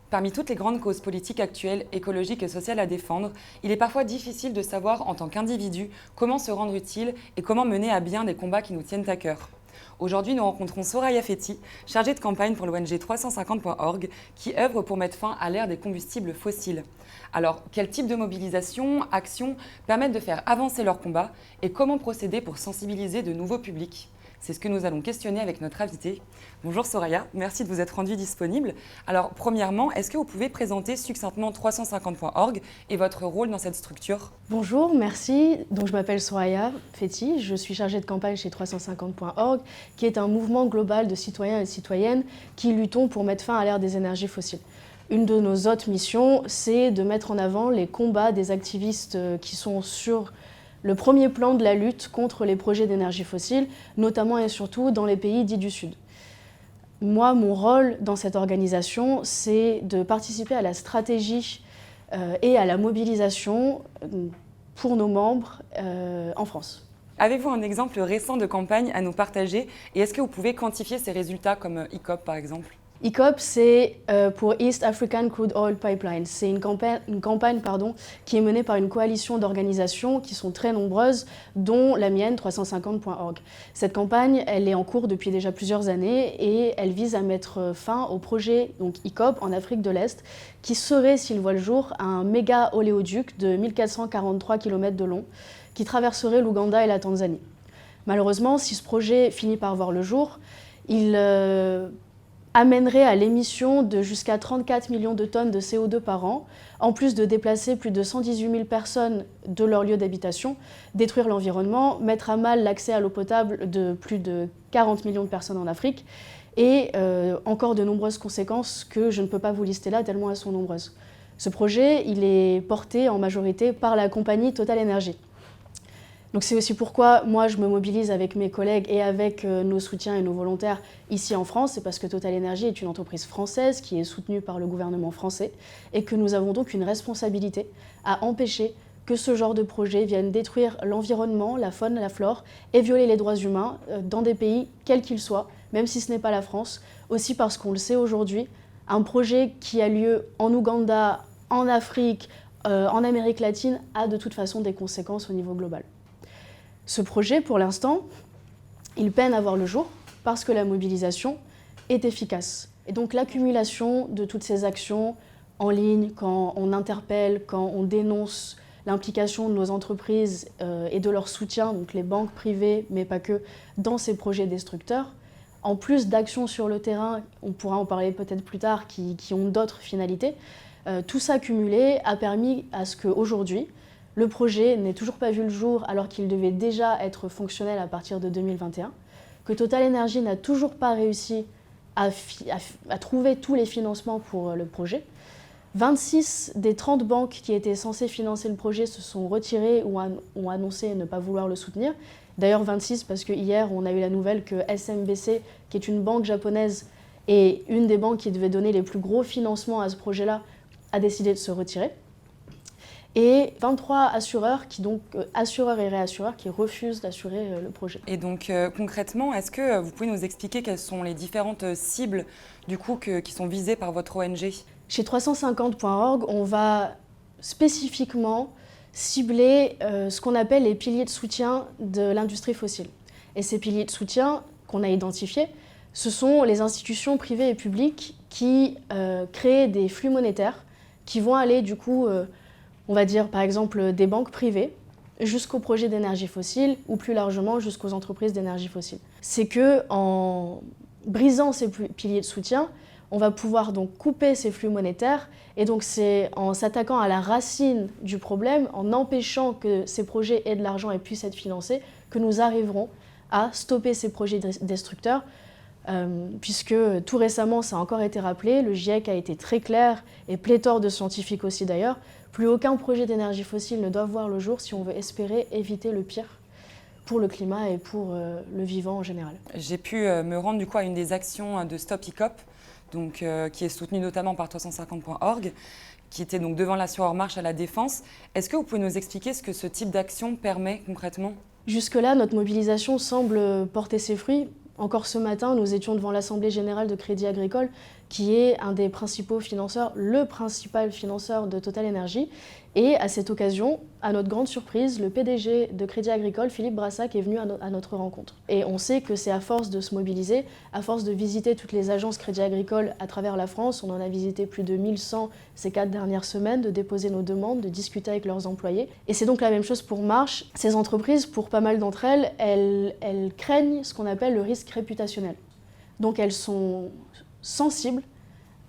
Parmi toutes les grandes causes politiques actuelles, écologiques et sociales à défendre, il est parfois difficile de savoir en tant qu'individu comment se rendre utile et comment mener à bien des combats qui nous tiennent à cœur. Aujourd'hui, nous rencontrons Soraya Fethi, chargée de campagne pour l'ONG 350.org, qui œuvre pour mettre fin à l'ère des combustibles fossiles. Alors, quel type de mobilisation, actions permettent de faire avancer leur combat et comment procéder pour sensibiliser de nouveaux publics ? C'est ce que nous allons questionner avec notre invitée. Bonjour Soraya, merci de vous être rendue disponible. Alors, premièrement, est-ce que vous pouvez présenter succinctement 350.org et votre rôle dans cette structure ? Bonjour, merci. Donc, je m'appelle Soraya Fethi, je suis chargée de campagne chez 350.org, qui est un mouvement global de citoyens et de citoyennes qui luttons pour mettre fin à l'ère des énergies fossiles. Une de nos autres missions, c'est de mettre en avant les combats des activistes qui sont sur le premier plan de la lutte contre les projets d'énergie fossile, notamment et surtout dans les pays dits du Sud. Moi, mon rôle dans cette organisation, c'est de participer à la stratégie et à la mobilisation pour nos membres en France. Avez-vous un exemple récent de campagne à nous partager et est-ce que vous pouvez quantifier ces résultats comme EACOP par exemple ? EACOP, c'est pour East African Crude Oil Pipeline. C'est une campagne qui est menée par une coalition d'organisations qui sont très nombreuses, dont la mienne, 350.org. Cette campagne, elle est en cours depuis déjà plusieurs années et elle vise à mettre fin au projet EACOP en Afrique de l'Est, qui serait, s'il voit le jour, un méga oléoduc de 1443 km de long qui traverserait l'Ouganda et la Tanzanie. Malheureusement, si ce projet finit par voir le jour, il amènerait à l'émission de jusqu'à 34 millions de tonnes de CO2 par an, en plus de déplacer plus de 118 000 personnes de leur lieu d'habitation, détruire l'environnement, mettre à mal l'accès à l'eau potable de plus de 40 millions de personnes en Afrique, et encore de nombreuses conséquences que je ne peux pas vous lister là, tellement elles sont nombreuses. Ce projet, il est porté en majorité par la compagnie Total Energy. Donc c'est aussi pourquoi moi je me mobilise avec mes collègues et avec nos soutiens et nos volontaires ici en France. C'est parce que Total Energy est une entreprise française qui est soutenue par le gouvernement français et que nous avons donc une responsabilité à empêcher que ce genre de projet vienne détruire l'environnement, la faune, la flore et violer les droits humains dans des pays quels qu'ils soient, même si ce n'est pas la France. Aussi parce qu'on le sait aujourd'hui, un projet qui a lieu en Ouganda, en Afrique, en Amérique latine a de toute façon des conséquences au niveau global. Ce projet, pour l'instant, il peine à voir le jour parce que la mobilisation est efficace. Et donc l'accumulation de toutes ces actions en ligne, quand on interpelle, quand on dénonce l'implication de nos entreprises et de leur soutien, donc les banques privées, mais pas que, dans ces projets destructeurs, en plus d'actions sur le terrain, on pourra en parler peut-être plus tard, qui ont d'autres finalités, tout ça cumulé a permis à ce qu'aujourd'hui, le projet n'ait toujours pas vu le jour alors qu'il devait déjà être fonctionnel à partir de 2021, que Total Energy n'a toujours pas réussi à trouver tous les financements pour le projet. 26 des 30 banques qui étaient censées financer le projet se sont retirées ou ont annoncé ne pas vouloir le soutenir. D'ailleurs 26 parce que hier on a eu la nouvelle que SMBC, qui est une banque japonaise et une des banques qui devait donner les plus gros financements à ce projet-là, a décidé de se retirer. Et 23 assureurs, assureurs et réassureurs, qui refusent d'assurer le projet. Et donc concrètement, est-ce que vous pouvez nous expliquer quelles sont les différentes cibles du coup, qui sont visées par votre ONG ? Chez 350.org, on va spécifiquement cibler ce qu'on appelle les piliers de soutien de l'industrie fossile. Et ces piliers de soutien qu'on a identifiés, ce sont les institutions privées et publiques qui créent des flux monétaires qui vont aller du coup on va dire par exemple des banques privées jusqu'aux projets d'énergie fossile ou plus largement jusqu'aux entreprises d'énergie fossile. C'est qu'en brisant ces piliers de soutien, on va pouvoir donc couper ces flux monétaires et donc c'est en s'attaquant à la racine du problème, en empêchant que ces projets aient de l'argent et puissent être financés, que nous arriverons à stopper ces projets destructeurs. Puisque tout récemment, ça a encore été rappelé, le GIEC a été très clair et pléthore de scientifiques aussi d'ailleurs, plus aucun projet d'énergie fossile ne doit voir le jour si on veut espérer éviter le pire pour le climat et pour le vivant en général. J'ai pu me rendre du coup à une des actions de Stop EACOP, donc, qui est soutenue notamment par 350.org, qui était donc devant l'assureur Marche à la Défense. Est-ce que vous pouvez nous expliquer ce que ce type d'action permet concrètement ? Jusque-là, notre mobilisation semble porter ses fruits. Encore ce matin, nous étions devant l'Assemblée générale de Crédit Agricole qui est un des principaux financeurs, le principal financeur de Total Energy. Et à cette occasion, à notre grande surprise, le PDG de Crédit Agricole, Philippe Brassac, est venu à notre rencontre. Et on sait que c'est à force de se mobiliser, à force de visiter toutes les agences Crédit Agricole à travers la France, on en a visité plus de 1100 ces 4 dernières semaines, de déposer nos demandes, de discuter avec leurs employés. Et c'est donc la même chose pour Marche. Ces entreprises, pour pas mal d'entre elles, elles craignent ce qu'on appelle le risque réputationnel. Donc elles sont sensibles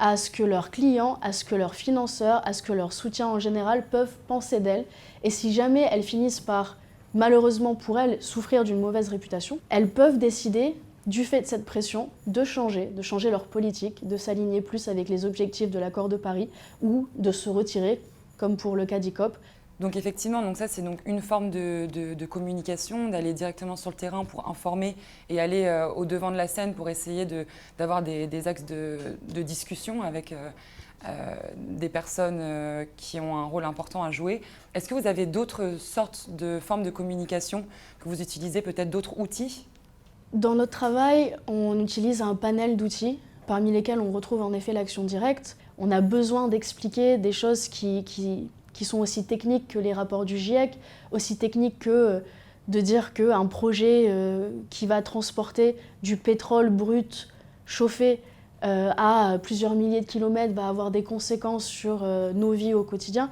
à ce que leurs clients, à ce que leurs financeurs, à ce que leurs soutiens en général peuvent penser d'elles. Et si jamais elles finissent par, malheureusement pour elles, souffrir d'une mauvaise réputation, elles peuvent décider, du fait de cette pression, de changer leur politique, de s'aligner plus avec les objectifs de l'accord de Paris ou de se retirer, comme pour le cas d'ICOP. Donc effectivement, donc ça c'est donc une forme de communication, d'aller directement sur le terrain pour informer et aller au devant de la scène pour essayer d'avoir des axes de discussion avec des personnes qui ont un rôle important à jouer. Est-ce que vous avez d'autres sortes de formes de communication que vous utilisez, peut-être d'autres outils ? Dans notre travail, on utilise un panel d'outils, parmi lesquels on retrouve en effet l'action directe. On a besoin d'expliquer des choses qui sont aussi techniques que les rapports du GIEC, aussi techniques que de dire qu'un projet qui va transporter du pétrole brut chauffé à plusieurs milliers de kilomètres va avoir des conséquences sur nos vies au quotidien.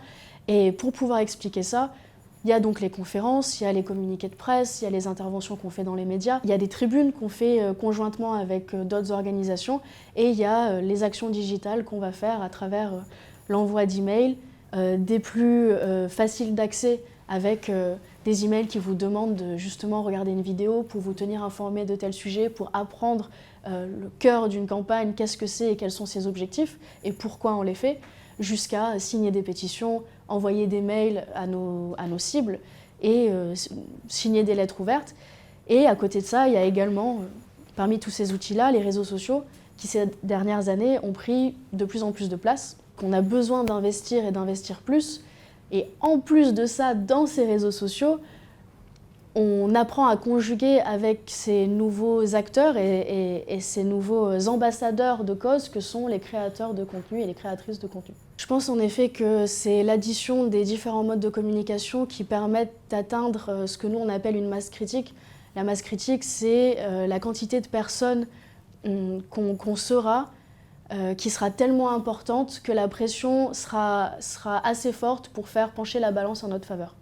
Et pour pouvoir expliquer ça, il y a donc les conférences, il y a les communiqués de presse, il y a les interventions qu'on fait dans les médias, il y a des tribunes qu'on fait conjointement avec d'autres organisations et il y a les actions digitales qu'on va faire à travers l'envoi d'emails, des plus faciles d'accès avec des emails qui vous demandent de justement regarder une vidéo pour vous tenir informé de tel sujet, pour apprendre le cœur d'une campagne, qu'est-ce que c'est et quels sont ses objectifs et pourquoi on les fait, jusqu'à signer des pétitions, envoyer des mails à nos cibles et signer des lettres ouvertes. Et à côté de ça, il y a également, parmi tous ces outils-là, les réseaux sociaux qui ces dernières années ont pris de plus en plus de place, qu'on a besoin d'investir et d'investir plus. Et en plus de ça, dans ces réseaux sociaux, on apprend à conjuguer avec ces nouveaux acteurs et ces nouveaux ambassadeurs de cause que sont les créateurs de contenu et les créatrices de contenu. Je pense en effet que c'est l'addition des différents modes de communication qui permettent d'atteindre ce que nous on appelle une masse critique. La masse critique, c'est la quantité de personnes qu'on sera, qui sera tellement importante que la pression sera assez forte pour faire pencher la balance en notre faveur.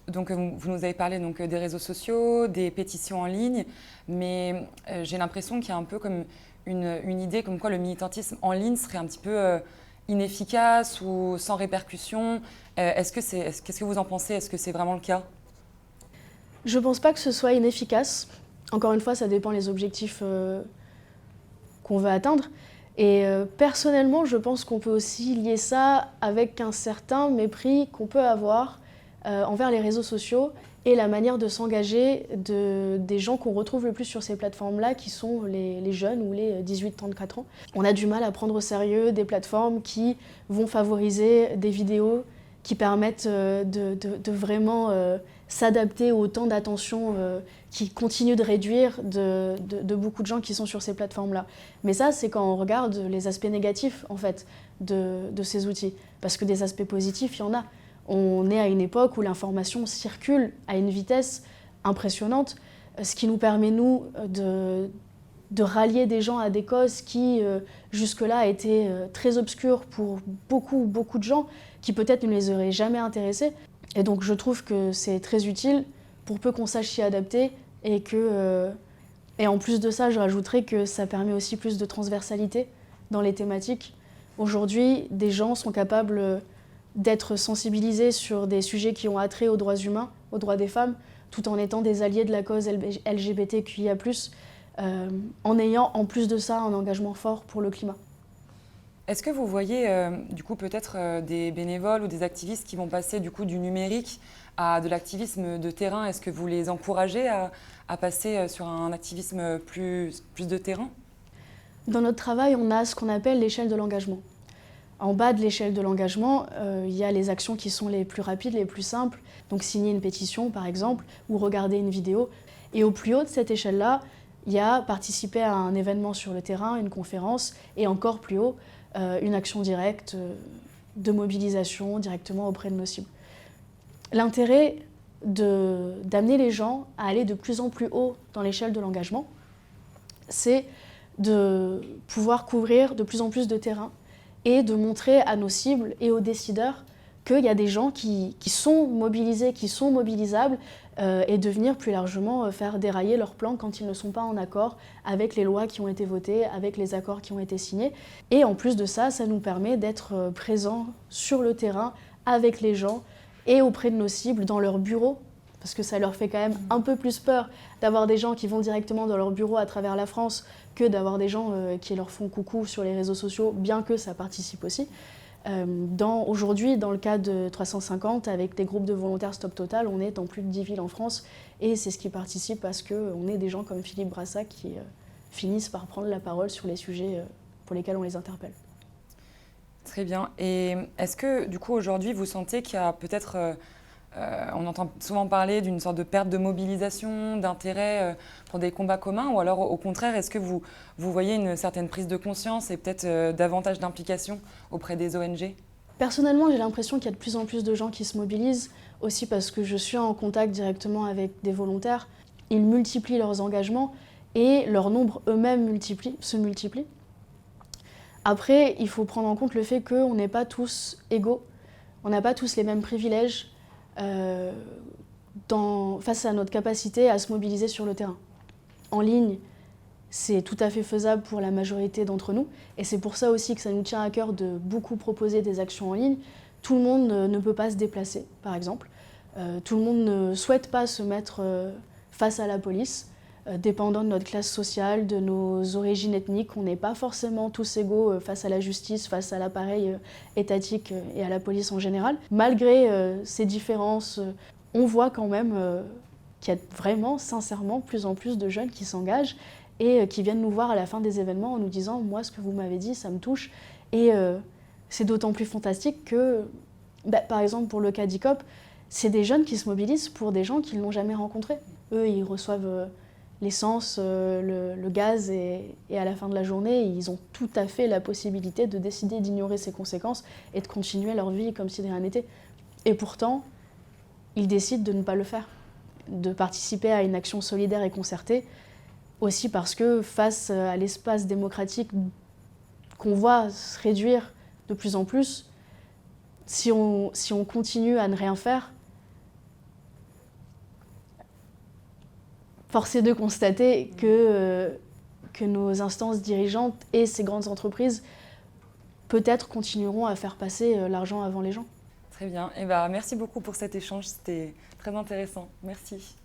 Donc vous nous avez parlé donc, des réseaux sociaux, des pétitions en ligne, mais j'ai l'impression qu'il y a un peu comme une idée comme quoi le militantisme en ligne serait un petit peu inefficace ou sans répercussion. Qu'est-ce que vous en pensez ? Est-ce que c'est vraiment le cas ? Je ne pense pas que ce soit inefficace. Encore une fois, ça dépend des objectifs qu'on veut atteindre. Et personnellement, je pense qu'on peut aussi lier ça avec un certain mépris qu'on peut avoir envers les réseaux sociaux et la manière de s'engager des gens qu'on retrouve le plus sur ces plateformes-là, qui sont les jeunes ou les 18-34 ans. On a du mal à prendre au sérieux des plateformes qui vont favoriser des vidéos qui permettent de vraiment s'adapter au temps d'attention qui continue de réduire de beaucoup de gens qui sont sur ces plateformes-là. Mais ça, c'est quand on regarde les aspects négatifs, en fait, de ces outils. Parce que des aspects positifs, il y en a. On est à une époque où l'information circule à une vitesse impressionnante, ce qui nous permet, nous, de rallier des gens à des causes qui, jusque-là, étaient très obscures pour beaucoup de gens, qui peut-être ne les auraient jamais intéressés. Et donc, je trouve que c'est très utile, pour peu qu'on sache s'y adapter, et en plus de ça, je rajouterais que ça permet aussi plus de transversalité dans les thématiques. Aujourd'hui, des gens sont capables d'être sensibilisés sur des sujets qui ont attrait aux droits humains, aux droits des femmes, tout en étant des alliés de la cause LGBTQIA+, en ayant en plus de ça un engagement fort pour le climat. Est-ce que vous voyez du coup peut-être des bénévoles ou des activistes qui vont passer du coup du numérique à de l'activisme de terrain ? Est-ce que vous les encouragez à passer sur un activisme plus de terrain ? Dans notre travail, on a ce qu'on appelle l'échelle de l'engagement. En bas de l'échelle de l'engagement, il y a les actions qui sont les plus rapides, les plus simples, donc signer une pétition par exemple, ou regarder une vidéo. Et au plus haut de cette échelle-là, il y a participer à un événement sur le terrain, une conférence, et encore plus haut, une action directe de mobilisation directement auprès de nos cibles. L'intérêt d'amener les gens à aller de plus en plus haut dans l'échelle de l'engagement, c'est de pouvoir couvrir de plus en plus de terrain et de montrer à nos cibles et aux décideurs qu'il y a des gens qui sont mobilisés, qui sont mobilisables, et de venir plus largement faire dérailler leurs plans quand ils ne sont pas en accord avec les lois qui ont été votées, avec les accords qui ont été signés. Et en plus de ça, ça nous permet d'être présents sur le terrain avec les gens et auprès de nos cibles dans leurs bureaux, parce que ça leur fait quand même un peu plus peur d'avoir des gens qui vont directement dans leur bureau à travers la France que d'avoir des gens qui leur font coucou sur les réseaux sociaux, bien que ça participe aussi. Aujourd'hui, dans le cas de 350, avec des groupes de volontaires Stop Total, on est dans plus de 10 villes en France et c'est ce qui participe à ce qu'on ait des gens comme Philippe Brassac qui finissent par prendre la parole sur les sujets pour lesquels on les interpelle. Très bien. Et est-ce que, du coup, aujourd'hui, vous sentez qu'il y a peut-être... on entend souvent parler d'une sorte de perte de mobilisation, d'intérêt pour des combats communs, ou alors au contraire, est-ce que vous voyez une certaine prise de conscience et peut-être davantage d'implication auprès des ONG ? Personnellement, j'ai l'impression qu'il y a de plus en plus de gens qui se mobilisent, aussi parce que je suis en contact directement avec des volontaires. Ils multiplient leurs engagements et leur nombre eux-mêmes se multiplie. Après, il faut prendre en compte le fait qu'on n'est pas tous égaux, on n'a pas tous les mêmes privilèges, face à notre capacité à se mobiliser sur le terrain. En ligne, c'est tout à fait faisable pour la majorité d'entre nous, et c'est pour ça aussi que ça nous tient à cœur de beaucoup proposer des actions en ligne. Tout le monde ne peut pas se déplacer, par exemple. Tout le monde ne souhaite pas se mettre face à la police. Dépendant de notre classe sociale, de nos origines ethniques, on n'est pas forcément tous égaux face à la justice, face à l'appareil étatique et à la police en général. Malgré ces différences, on voit quand même qu'il y a vraiment, sincèrement, plus en plus de jeunes qui s'engagent et qui viennent nous voir à la fin des événements en nous disant « moi, ce que vous m'avez dit, ça me touche ». Et c'est d'autant plus fantastique que, par exemple, pour le cas d'ICOP, c'est des jeunes qui se mobilisent pour des gens qu'ils n'ont jamais rencontrés. Eux, ils reçoivent l'essence, le gaz, et à la fin de la journée, ils ont tout à fait la possibilité de décider d'ignorer ces conséquences et de continuer leur vie comme si de rien n'était. Et pourtant, ils décident de ne pas le faire, de participer à une action solidaire et concertée, aussi parce que face à l'espace démocratique qu'on voit se réduire de plus en plus, si on continue à ne rien faire, force est de constater que nos instances dirigeantes et ces grandes entreprises peut-être continueront à faire passer l'argent avant les gens. Très bien. Merci beaucoup pour cet échange, c'était très intéressant. Merci.